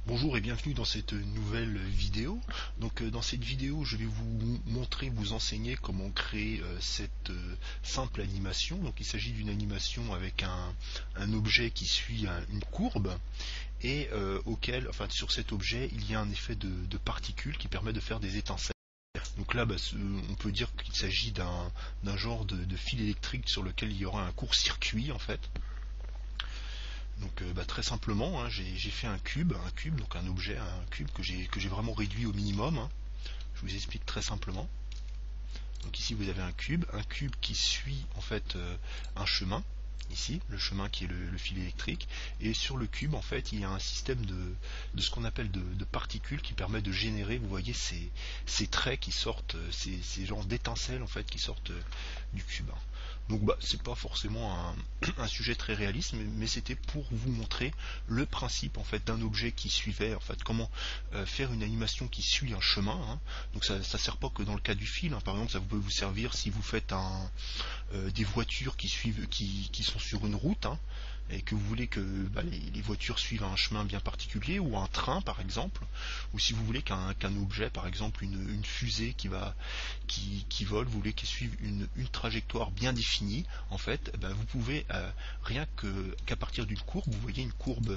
Bonjour et bienvenue dans cette nouvelle vidéo. Dans cette vidéo, je vais vous montrer, vous enseigner comment créer cette simple animation. Donc il s'agit d'une animation avec un objet qui suit une courbe et sur cet objet, il y a un effet de particules qui permet de faire des étincelles. Donc là, on peut dire qu'il s'agit d'un genre de fil électrique sur lequel il y aura un court-circuit en fait. Très simplement, hein, j'ai fait un cube, donc un objet, un cube que j'ai vraiment réduit au minimum, hein. Je vous explique très simplement. Donc ici vous avez un cube qui suit en fait un chemin. Ici, le chemin qui est le fil électrique, et sur le cube en fait il y a un système de ce qu'on appelle de particules qui permet de générer, vous voyez, ces traits qui sortent, ces genres d'étincelles en fait qui sortent du cube. C'est pas forcément un sujet très réaliste, mais c'était pour vous montrer le principe en fait d'un objet qui suivait, en fait comment faire une animation qui suit un chemin, hein. Donc ça sert pas que dans le cas du fil, hein. Par exemple ça peut vous servir si vous faites des voitures qui sont sur une route, hein, et que vous voulez que les voitures suivent un chemin bien particulier, ou un train par exemple, ou si vous voulez qu'un objet, par exemple une fusée qui vole, vous voulez qu'elle suive une trajectoire bien définie, en fait, vous pouvez rien qu'à partir d'une courbe, vous voyez une courbe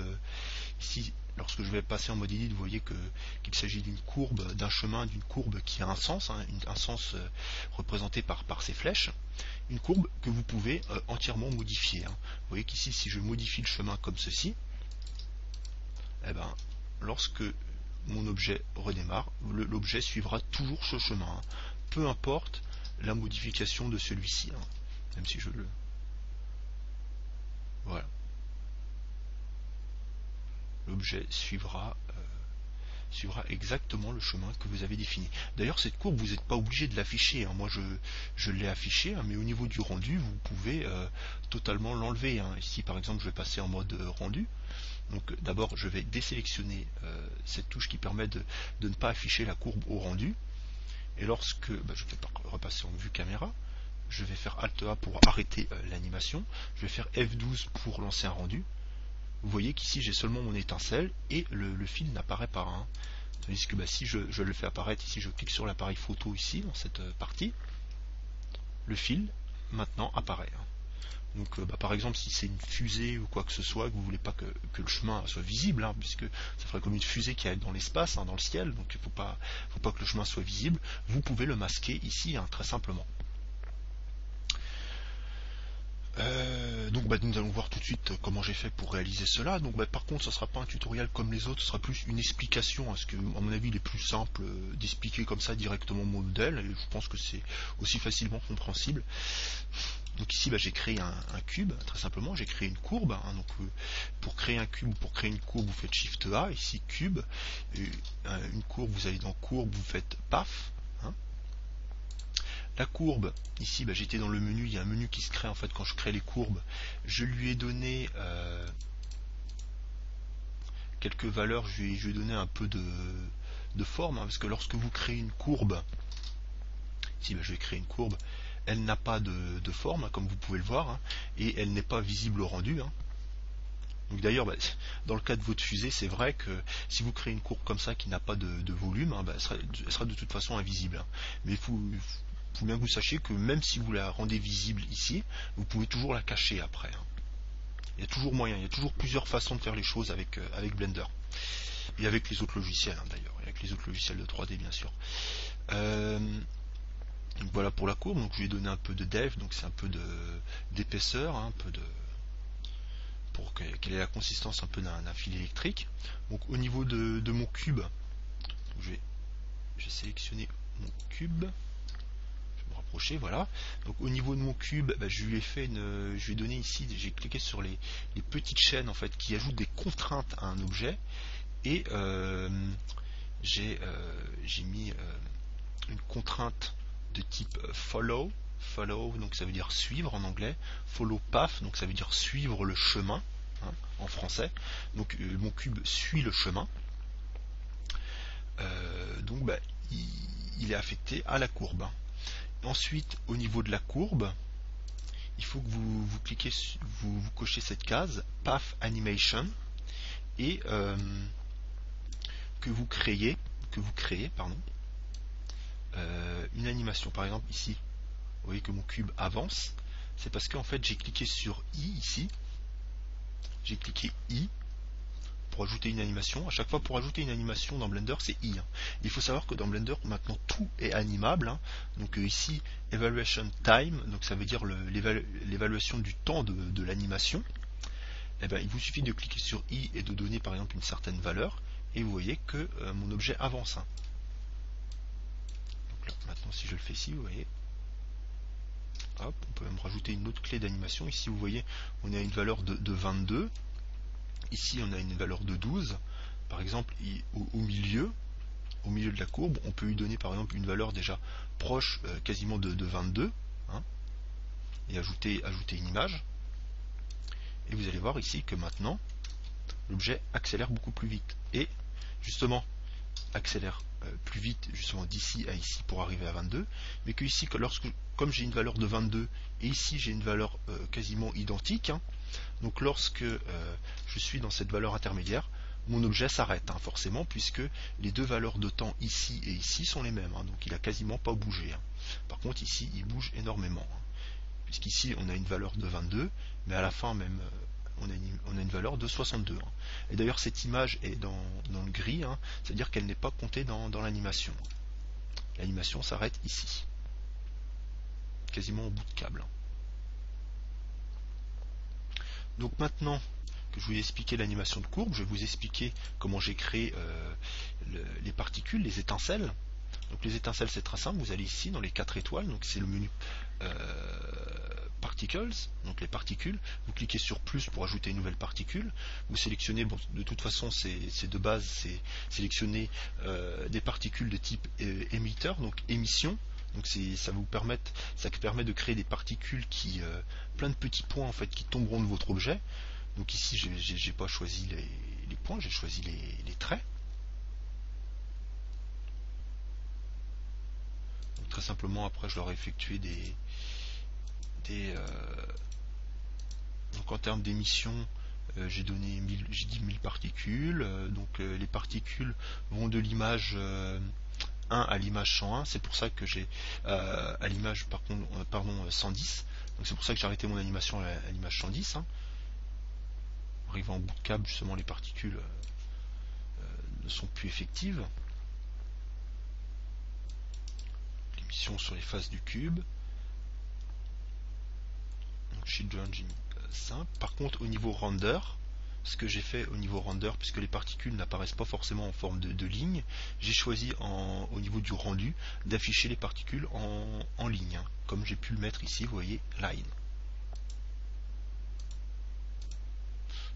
ici. Lorsque je vais passer en mode edit, vous voyez qu'il s'agit d'une courbe, d'un chemin, d'une courbe qui a un sens, hein, un sens représenté par ces flèches. Une courbe que vous pouvez entièrement modifier, hein. Vous voyez qu'ici, si je modifie le chemin comme ceci, lorsque mon objet redémarre, l'objet suivra toujours ce chemin, hein. Peu importe la modification de celui-ci, hein. Même si je le... Voilà. L'objet suivra exactement le chemin que vous avez défini. D'ailleurs, cette courbe, vous n'êtes pas obligé de l'afficher, hein. Moi, je l'ai affiché, hein, mais au niveau du rendu, vous pouvez totalement l'enlever, hein. Ici, par exemple, je vais passer en mode rendu. Donc, d'abord, je vais désélectionner cette touche qui permet de ne pas afficher la courbe au rendu. Et lorsque je vais repasser en vue caméra, je vais faire Alt A pour arrêter l'animation. Je vais faire F12 pour lancer un rendu. Vous voyez qu'ici j'ai seulement mon étincelle et le fil n'apparaît pas, hein. Tandis que si je le fais apparaître ici, je clique sur l'appareil photo ici dans cette partie, le fil maintenant apparaît, hein. Donc par exemple si c'est une fusée ou quoi que ce soit, que vous ne voulez pas que le chemin soit visible, hein, puisque ça ferait comme une fusée qui est dans l'espace, hein, dans le ciel, donc il ne faut pas que le chemin soit visible, vous pouvez le masquer ici, hein, très simplement. Nous allons voir tout de suite comment j'ai fait pour réaliser cela. Par contre, ce ne sera pas un tutoriel comme les autres, ce sera plus une explication, parce que à mon avis il est plus simple d'expliquer comme ça directement mon modèle, et je pense que c'est aussi facilement compréhensible. Donc ici j'ai créé un cube, très simplement, j'ai créé une courbe, hein. Pour créer un cube ou pour créer une courbe, vous faites Shift A, ici cube, une courbe, vous allez dans courbe, vous faites PAF, hein. La courbe, ici j'étais dans le menu, il y a un menu qui se crée en fait quand je crée les courbes. Je lui ai donné quelques valeurs, je lui ai donné un peu de forme, hein, parce que lorsque vous créez une courbe, ici je vais créer une courbe, elle n'a pas de forme, hein, comme vous pouvez le voir, hein, et elle n'est pas visible au rendu, hein. Donc d'ailleurs, dans le cas de votre fusée, c'est vrai que si vous créez une courbe comme ça qui n'a pas de volume, hein, elle sera de toute façon invisible, hein. Mais il faut bien que vous sachiez que même si vous la rendez visible ici, vous pouvez toujours la cacher après, hein. Il y a toujours moyen, il y a toujours plusieurs façons de faire les choses avec Blender. Et avec les autres logiciels, hein, d'ailleurs, avec les autres logiciels de 3D bien sûr. Donc voilà pour la courbe, donc je lui ai donné un peu de depth, donc c'est un peu d'épaisseur, hein, un peu pour qu'elle ait la consistance un peu d'un fil électrique. Donc au niveau de mon cube, j'ai sélectionné mon cube, voilà. Donc au niveau de mon cube, je lui ai donné ici, j'ai cliqué sur les petites chaînes en fait qui ajoutent des contraintes à un objet, et j'ai mis une contrainte de type follow, donc ça veut dire suivre en anglais, follow path, donc ça veut dire suivre le chemin, hein, en français. Donc mon cube suit le chemin, il est affecté à la courbe, hein. Ensuite, au niveau de la courbe, il faut que vous cliquez, vous cochez cette case Path Animation, et que vous créez pardon, une animation. Par exemple ici, vous voyez que mon cube avance, c'est parce qu'en fait j'ai cliqué sur I ici, j'ai cliqué I pour ajouter une animation. À chaque fois pour ajouter une animation dans Blender c'est I. Il faut savoir que dans Blender maintenant tout est animable. Donc ici Evaluation Time, donc ça veut dire l'évaluation du temps de l'animation. Eh bien, il vous suffit de cliquer sur I et de donner par exemple une certaine valeur et vous voyez que mon objet avance. Donc là, maintenant si je le fais ici, vous voyez, hop, on peut même rajouter une autre clé d'animation. Ici vous voyez on a une valeur de 22, ici on a une valeur de 12. Par exemple au milieu de la courbe on peut lui donner par exemple une valeur déjà proche quasiment de 22 et ajouter une image. Et vous allez voir ici que maintenant l'objet accélère beaucoup plus vite et justement accélère plus vite justement d'ici à ici pour arriver à 22, mais que ici comme j'ai une valeur de 22 et ici j'ai une valeur quasiment identique, donc lorsque je suis dans cette valeur intermédiaire, mon objet s'arrête forcément, puisque les deux valeurs de temps ici et ici sont les mêmes, donc il n'a quasiment pas bougé. Par contre ici il bouge énormément, puisqu'ici on a une valeur de 22, mais à la fin même on a une valeur de 62. Et d'ailleurs cette image est dans le gris, c'est-à-dire qu'elle n'est pas comptée dans l'animation. L'animation s'arrête ici, quasiment au bout de câble. Donc maintenant que je vous ai expliqué l'animation de courbe, je vais vous expliquer comment j'ai créé les particules, les étincelles. Donc les étincelles c'est très simple, vous allez ici dans les 4 étoiles, donc c'est le menu Particles, donc les particules, vous cliquez sur plus pour ajouter une nouvelle particule, vous sélectionnez, bon, de toute façon c'est de base, c'est sélectionner des particules de type émetteur, donc émission. Donc ça permet de créer des particules qui, plein de petits points en fait, qui tomberont de votre objet. Donc ici j'ai pas choisi les points, j'ai choisi les traits. Donc très simplement après je leur ai effectué donc en termes d'émission, j'ai dit 1000 particules. Donc les particules vont de l'image 1 à l'image 101. C'est pour ça que j'ai à l'image 110. Donc c'est pour ça que j'ai arrêté mon animation à l'image 110. Arrivant au bout de câble, justement, les particules ne sont plus effectives. L'émission sur les faces du cube. Donc Children, j'ai mis simple. Par contre, au niveau render, ce que j'ai fait au niveau render, puisque les particules n'apparaissent pas forcément en forme de ligne, j'ai choisi au niveau du rendu d'afficher les particules en ligne, comme j'ai pu le mettre ici, vous voyez, line.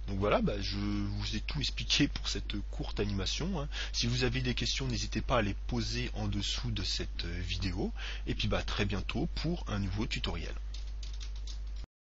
Donc voilà, je vous ai tout expliqué pour cette courte animation. Si vous avez des questions, n'hésitez pas à les poser en dessous de cette vidéo. Et puis très bientôt pour un nouveau tutoriel.